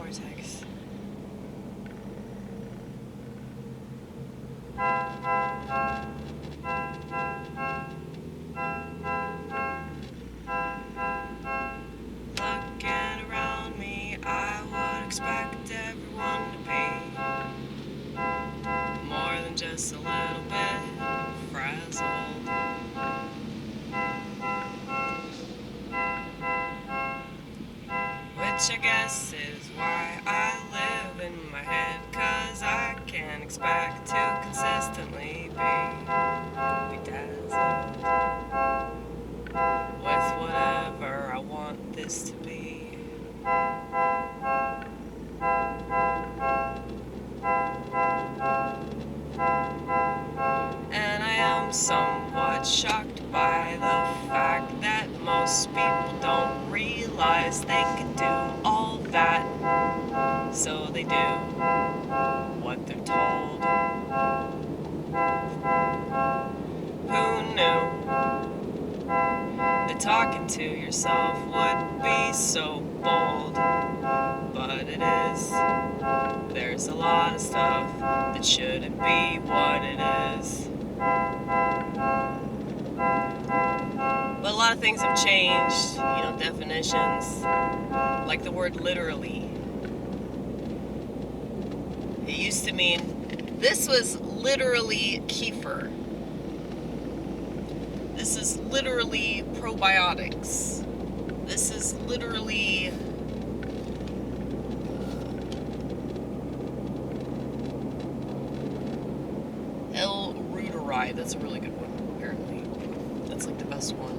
vortex. Looking around me, I would expect everyone to be more than just a little bit frazzled. Which I guess is why I live in my head, 'cause I can't expect to consistently be bedazzled with whatever I want this to be. And I am somewhat shocked by the fact that most people don't realize they can do all that, so they do what they're told. Who knew that talking to yourself would be so bold? But it is. There's a lot of stuff that shouldn't be what it is. But a lot of things have changed, definitions, like the word literally. It used to mean, this was literally kefir. This is literally probiotics. This is literally that's a really good one, apparently. That's like the best one.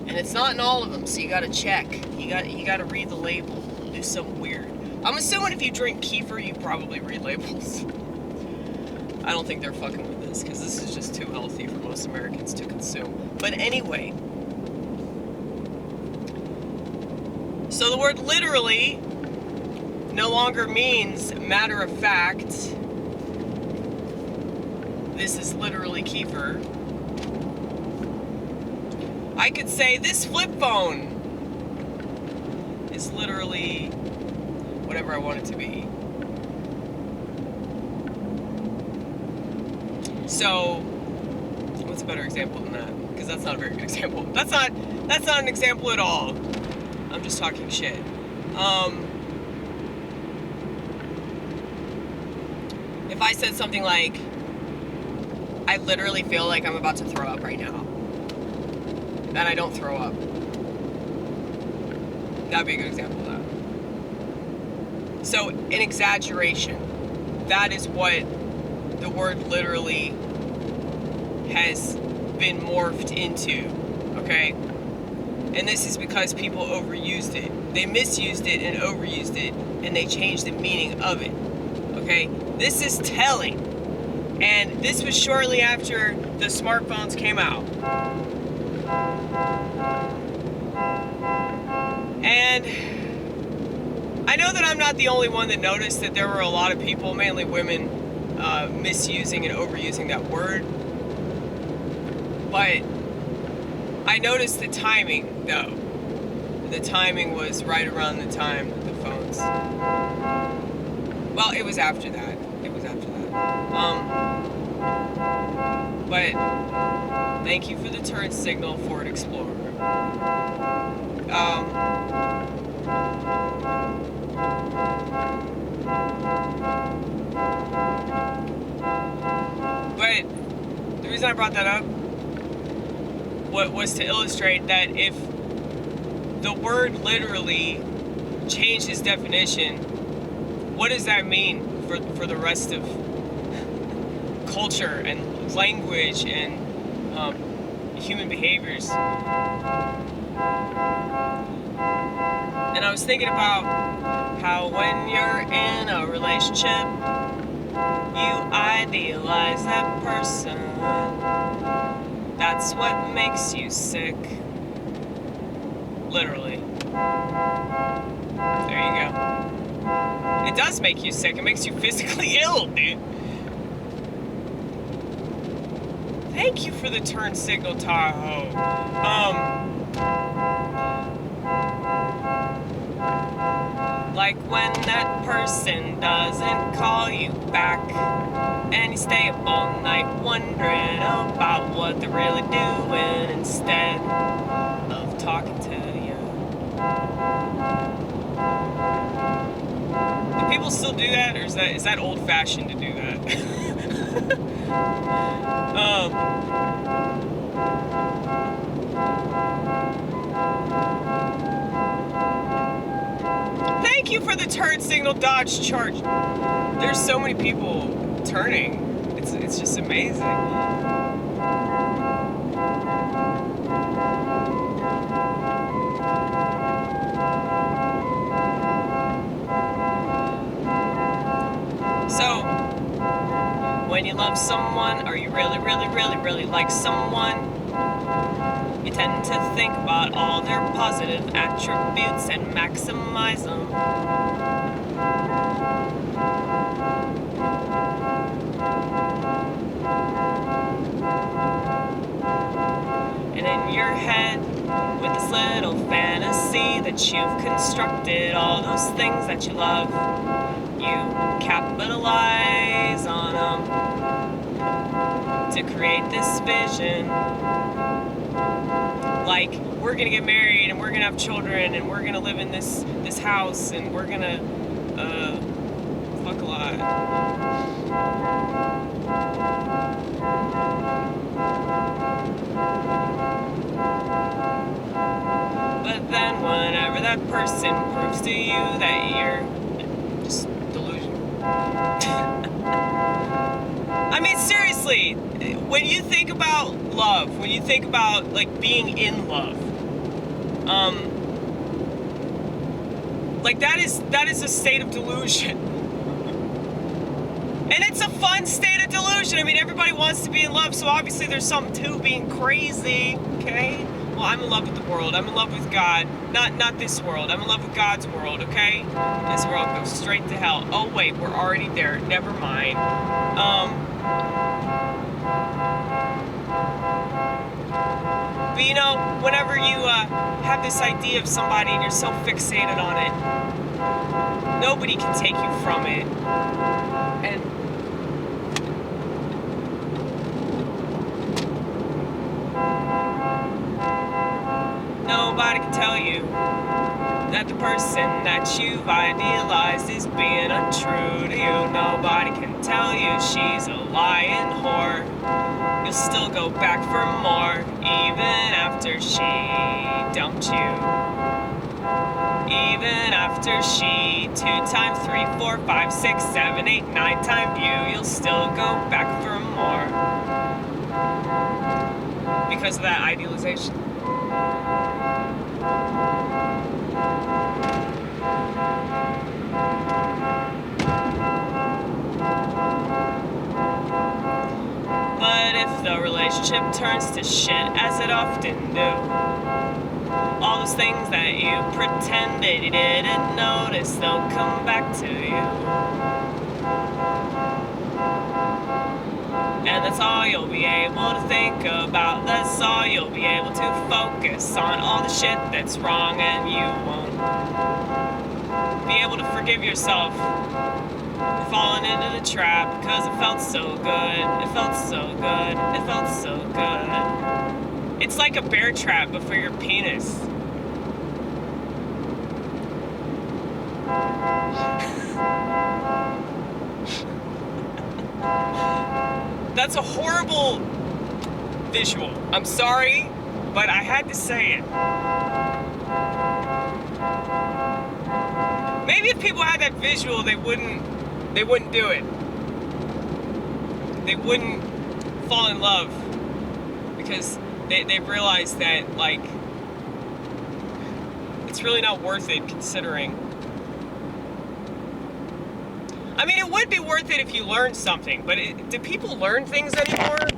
And it's not in all of them, so you gotta check. You gotta read the label. Do something weird. I'm assuming if you drink kefir, you probably read labels. I don't think they're fucking with this, because this is just too healthy for most Americans to consume. But anyway. So the word literally no longer means matter of fact. This is literally kefir. I could say this flip phone is literally whatever I want it to be. So, what's a better example than that? Because that's not a very good example. That's not an example at all. I'm just talking shit. If I said something like, I literally feel like I'm about to throw up right now, then I don't throw up. That'd be a good example of that. So, an exaggeration. That is what the word literally has been morphed into, okay? And this is because people overused it. They misused it and overused it, and they changed the meaning of it, okay? This is telling. And this was shortly after the smartphones came out. And I know that I'm not the only one that noticed that there were a lot of people, mainly women, misusing and overusing that word. But I noticed the timing, though. The timing was right around the time that the phones... Well, it was after that. But thank you for the turn signal, Ford Explorer. But the reason I brought that up was to illustrate that if the word literally changes definition, what does that mean for the rest of culture and language and human behaviors? And I was thinking about how when you're in a relationship, you idealize that person. That's what makes you sick. Literally. There you go. It does make you sick. It makes you physically ill, dude. Thank you for the turn signal, Tahoe. like when that person doesn't call you back, and you stay up all night wondering about what they're really doing instead of talking to you. Do people still do that, or is that old-fashioned to do that? Thank you for the turn signal, Dodge Charge. There's so many people turning. It's just amazing. So, when you love someone, or you really, really, really, really like someone, you tend to think about all their positive attributes and maximize them. And in your head, with this little fantasy that you've constructed, all those things that you love, you capitalize on them to create this vision. Like, we're gonna get married and we're gonna have children and we're gonna live in this house and we're gonna fuck a lot. But then whenever that person proves to you that you're just delusional. I mean, seriously, when you think about love, when you think about, like, being in love, like, that is a state of delusion. And it's a fun state of delusion. I mean, everybody wants to be in love, so obviously there's something to being crazy, okay? Well, I'm in love with the world. I'm in love with God. Not this world. I'm in love with God's world, okay? This world goes straight to hell. Oh, wait, we're already there. Never mind. But, you know, whenever you have this idea of somebody and you're so fixated on it, nobody can take you from it. And nobody can tell you that the person that you've idealized is being untrue to you. Nobody can tell you she's a lying whore. You'll still go back for more, even after she dumped you. Even after she 2 times 3, 4, 5, 6, 7, 8, 9 times you, you'll still go back for more. Because of that idealization. But if the relationship turns to shit, as it often do, all those things that you pretended you didn't notice, they'll come back to you. And that's all you'll be able to think about. That's all you'll be able to focus on. All the shit that's wrong, and you won't be able to forgive yourself for falling into the trap, because it felt so good. It felt so good. It felt so good. It's like a bear trap, but for your penis. That's a horrible visual. I'm sorry, but I had to say it. Maybe if people had that visual, they wouldn't do it. They wouldn't fall in love, because they've realized that, like, it's really not worth it, considering. I mean, it would be worth it if you learned something, but do people learn things anymore?